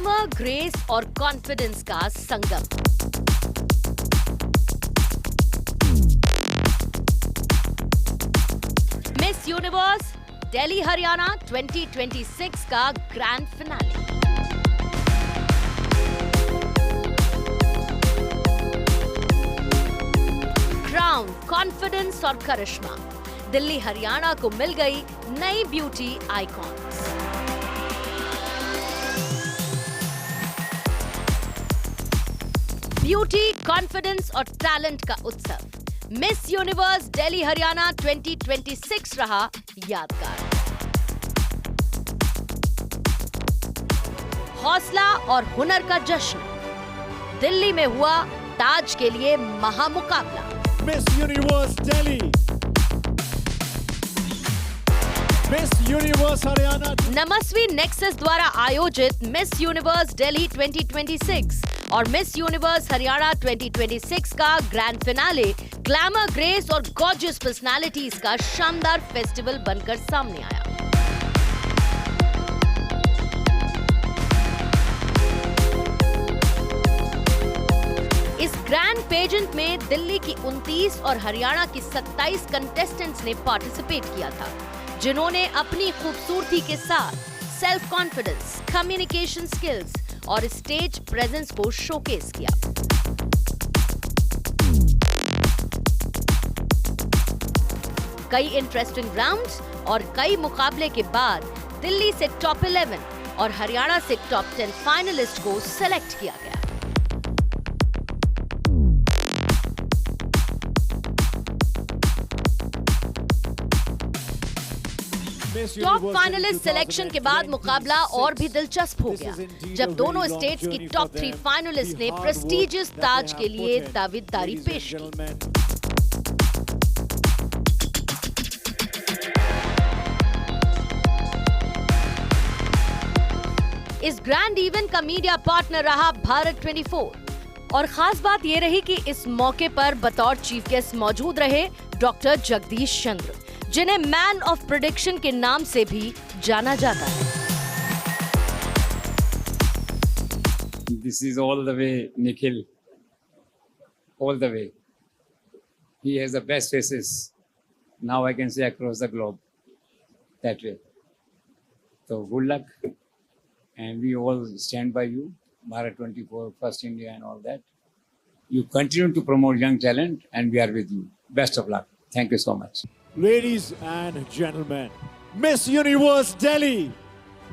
Glamour, grace और confidence का संगम। Miss Universe Delhi Haryana 2026 का ग्रैंड फिनाले। क्राउन, कॉन्फिडेंस और करिश्मा, दिल्ली हरियाणा को मिल गई नई ब्यूटी आइकॉन्स। ब्यूटी, कॉन्फिडेंस और टैलेंट का उत्सव मिस यूनिवर्स दिल्ली हरियाणा 2026 रहा यादगार। हौसला और हुनर का जश्न, दिल्ली में हुआ ताज के लिए महामुकाबला। Miss Universe Delhi, Miss Universe Haryana. नमस्वी नेक्सस द्वारा आयोजित मिस यूनिवर्स दिल्ली 2026 और मिस यूनिवर्स हरियाणा 2026 का ग्रैंड फिनाले ग्लैमर, ग्रेस और गॉर्जियस पर्सनालिटीज का शानदार फेस्टिवल बनकर सामने आया। इस ग्रैंड पेजेंट में दिल्ली की 29 और हरियाणा की 27 कंटेस्टेंट्स ने पार्टिसिपेट किया था, जिन्होंने अपनी खूबसूरती के साथ सेल्फ कॉन्फिडेंस, कम्युनिकेशन स्किल्स और स्टेज प्रेजेंस को शोकेस किया। कई इंटरेस्टिंग राउंड्स और कई मुकाबले के बाद दिल्ली से टॉप 11 और हरियाणा से टॉप 10 फाइनलिस्ट को सेलेक्ट किया गया। टॉप फाइनलिस्ट सिलेक्शन के बाद मुकाबला और भी दिलचस्प हो गया, जब दोनों स्टेट्स की टॉप 3 फाइनलिस्ट ने प्रेस्टिजियस ताज के लिए दावेदारी पेश की। इस ग्रैंड इवेंट का मीडिया पार्टनर रहा भारत 24 और खास बात यह रही कि इस मौके पर बतौर चीफ गेस्ट मौजूद रहे डॉक्टर जगदीश चंद्र, जिन्हें मैन ऑफ प्रेडिक्शन के नाम से भी जाना जाता है। This is all the way Nikhil, all the way. He has the best faces. Now I can say across the globe that way. So good luck, and we all stand by you, Bharat 24, First India, and all that. You continue to promote young talent, and we are with you. Best of luck. Thank you so much. Ladies and gentlemen, Miss Universe Delhi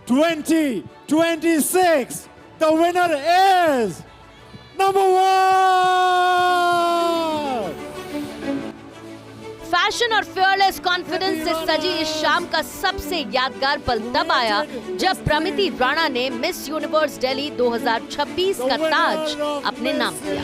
2026, the winner is number 1! Fashion और fearless confidence से सजी इस शाम का सबसे यादगार पल तब आया जब प्रमिति राणा ने मिस यूनिवर्स दिल्ली 2026 का ताज अपने नाम किया।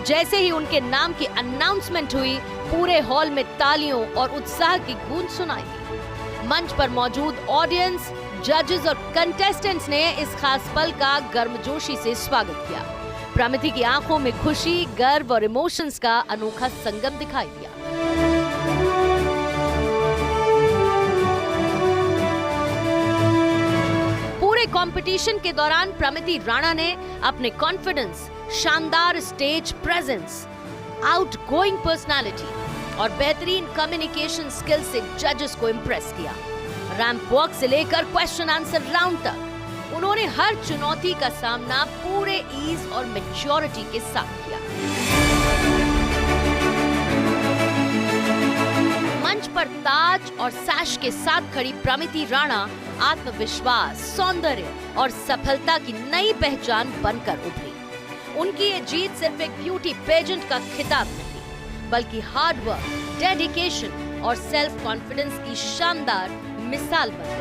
जैसे ही उनके नाम की अनाउंसमेंट हुई, पूरे हॉल में तालियों और उत्साह की गूंज सुनाई दी। मंच पर मौजूद ऑडियंस, जजेस और कंटेस्टेंट्स ने इस खास पल का गर्मजोशी से स्वागत किया। प्रमिति की आंखों में खुशी, गर्व और इमोशंस का अनोखा संगम दिखाई दिया। पूरे कंपटीशन के दौरान प्रमिति राणा ने अपने कॉन्फिडेंस, शानदार स्टेज प्रेजेंस, आउटगोइंग पर्सनालिटी और बेहतरीन कम्युनिकेशन स्किल से जजेस को इम्प्रेस किया। रैंप वॉक से लेकर क्वेश्चन आंसर राउंड तक उन्होंने हर चुनौती का सामना पूरे ईज और मैच्योरिटी के साथ किया। मंच पर ताज और सैश के साथ खड़ी प्रमिति राणा आत्मविश्वास, सौंदर्य और सफलता की नई पहचान बनकर उभरी। उनकी ये जीत सिर्फ एक ब्यूटी पेजेंट का खिताब नहीं, बल्कि हार्ड वर्क, डेडिकेशन और सेल्फ कॉन्फिडेंस की शानदार मिसाल बनी।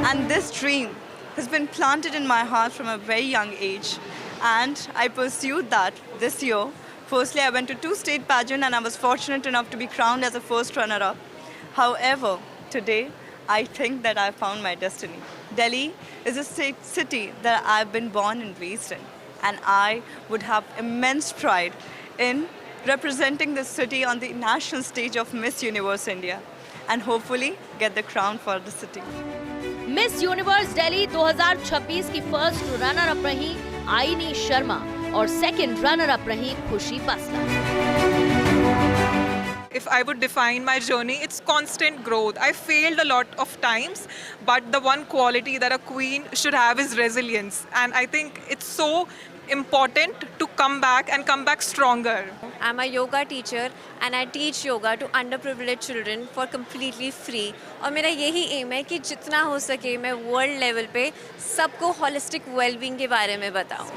And this dream has been planted in my heart from a very young age, and I pursued that this year. Firstly, I went to 2 state pageants and I was fortunate enough to be crowned as a first runner-up. However, today I think that I found my destiny. Delhi is a city that I've been born and raised in, and I would have immense pride in representing this city on the national stage of Miss Universe India, and hopefully get the crown for the city. Miss Universe Delhi 2026 की first runner up रही आइनी शर्मा और second runner up रही खुशी बसला। If I would define my journey, it's constant growth. I failed a lot of times, but the one quality that a queen should have is resilience. And I think it's so important to come back and come back stronger. I'm a yoga teacher and I teach yoga to underprivileged children for completely free. और मेरा यही M है कि जितना हो सके मैं world level पे सबको होलिस्टिक वेलबींग के बारे में बताऊं।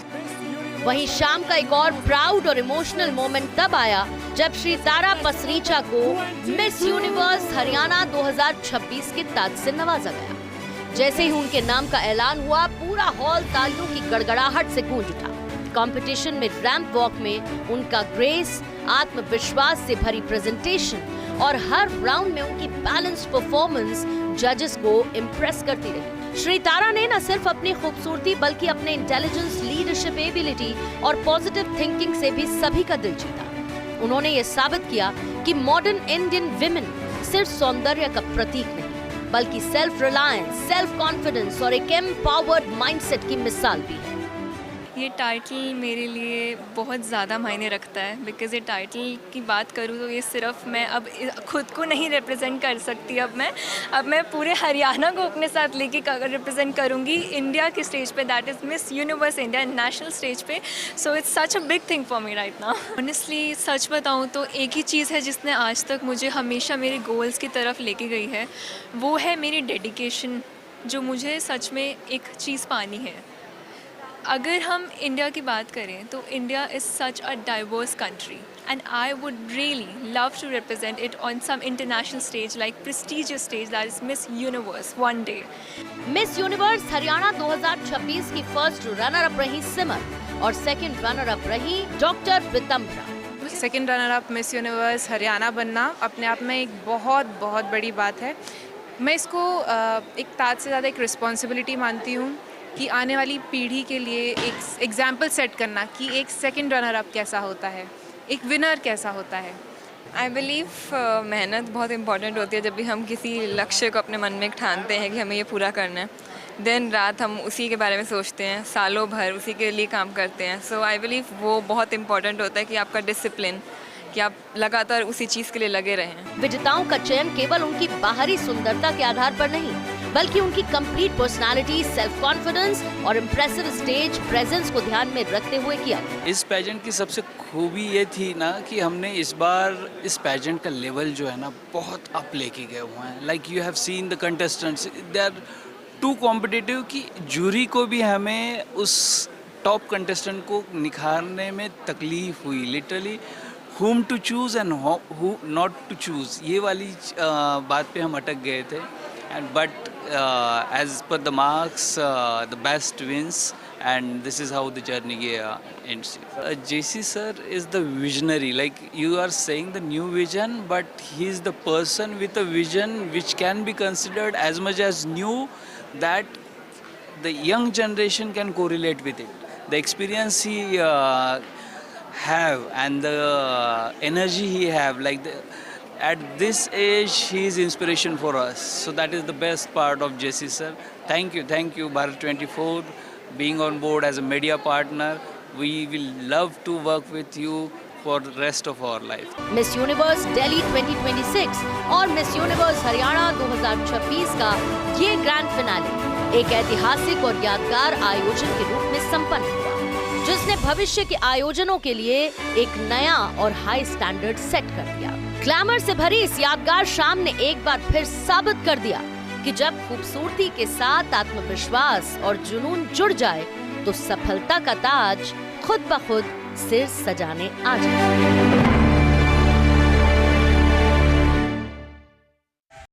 वहीं शाम का एक और प्राउड और इमोशनल मोमेंट तब आया जब श्री तारा पसरीचा को मिस यूनिवर्स हरियाणा 2026 के ताज से नवाजा गया। जैसे ही उनके नाम का ऐलान हुआ, पूरा हॉल तालियों की गड़गड़ाहट से गूंज उठा। कंपटीशन में रैंप वॉक में उनका ग्रेस, आत्मविश्वास से भरी प्रेजेंटेशन और हर राउंड में उनकी बैलेंस्ड परफॉर्मेंस जजेस को इम्प्रेस करती रही। श्री तारा ने न सिर्फ अपनी खूबसूरती बल्कि अपने इंटेलिजेंस, लीडरशिप एबिलिटी और पॉजिटिव थिंकिंग से भी सभी का दिल जीता। उन्होंने ये साबित किया कि मॉडर्न इंडियन विमेन सिर्फ सौंदर्य का प्रतीक नहीं बल्कि सेल्फ रिलायंस, सेल्फ कॉन्फिडेंस और एक एम्पावर्ड माइंडसेट की मिसाल भी है। ये टाइटल मेरे लिए बहुत ज़्यादा मायने रखता है, बिकॉज़ ये टाइटल की बात करूँ तो ये सिर्फ मैं अब खुद को नहीं रिप्रेजेंट कर सकती। अब मैं पूरे हरियाणा को अपने साथ लेके रिप्रेजेंट करूँगी इंडिया के स्टेज पे, that is Miss Universe India national stage पे। So it's such a big thing for me right now. Honestly सच बताऊँ तो एक ही चीज़ है जिसने आज तक मुझे हमेशा मेरे गोल्स की तरफ लेके गई है, वो है मेरी डेडिकेशन, जो मुझे सच में एक चीज़ पानी है। अगर हम इंडिया की बात करें तो India is such a diverse country and I would really love to represent it on some international stage like prestigious stage that is Miss Universe one day. Miss Universe Haryana 2026 की फर्स्ट रनर अप रही सिमर और second runner up रही doctor Vitambara. Second runner up Miss Universe Haryana बनना अपने आप में एक बहुत बहुत बड़ी बात है। मैं इसको एक ताज से ज़्यादा एक रिस्पॉन्सिबिलिटी मानती हूँ कि आने वाली पीढ़ी के लिए एक एग्जाम्पल सेट करना कि एक सेकंड रनर अप कैसा होता है, एक विनर कैसा होता है। आई बिलीव मेहनत बहुत इंपॉर्टेंट होती है। जब भी हम किसी लक्ष्य को अपने मन में ठानते हैं कि हमें ये पूरा करना है, दिन रात हम उसी के बारे में सोचते हैं, सालों भर उसी के लिए काम करते हैं। सो आई बिलीव वो बहुत इंपॉर्टेंट होता है कि आपका डिसिप्लिन, कि आप लगातार उसी चीज़ के लिए लगे रहें। विजेताओं का चयन केवल उनकी बाहरी सुंदरता के आधार पर नहीं बल्कि उनकी कंप्लीट पर्सनालिटी, सेल्फ कॉन्फिडेंस और इम्प्रेसिव स्टेज प्रेजेंस को ध्यान में रखते हुए किया। इस पैजेंट की सबसे खूबी ये थी ना कि हमने इस बार इस पैजेंट का लेवल जो है ना बहुत अप लेके गए हुए हैं। Like you have seen the contestants, they are too competitive कि जूरी को भी हमें उस टॉप कंटेस्टेंट को निखारने में तकलीफ हुई। Literally whom to choose and who not to choose, ये वाली बात पे हम अटक गए थे। and but as per the marks the best wins and this is how the journey ends. JC sir is the visionary, like you are saying the new vision, but he is the person with a vision which can be considered as much as new that the young generation can correlate with it. The experience he have and the energy he have, like at this age he is inspiration for us, so that is the best part of JC sir. Thank you Bharat 24 being on board as a media partner. We will love to work with you for the rest of our life. Miss Universe Delhi 2026 और miss Universe Haryana 2026 का ये grand finale एक ऐतिहासिक और यादगार आयोजन के रूप में संपन्न हुआ, जिसने भविष्य के आयोजनों के लिए एक नया और हाई स्टैंडर्ड सेट कर दिया। ग्लैमर से भरी इस यादगार शाम ने एक बार फिर साबित कर दिया कि जब खूबसूरती के साथ आत्मविश्वास और जुनून जुड़ जाए तो सफलता का ताज खुद ब खुद सिर सजाने आ जाए।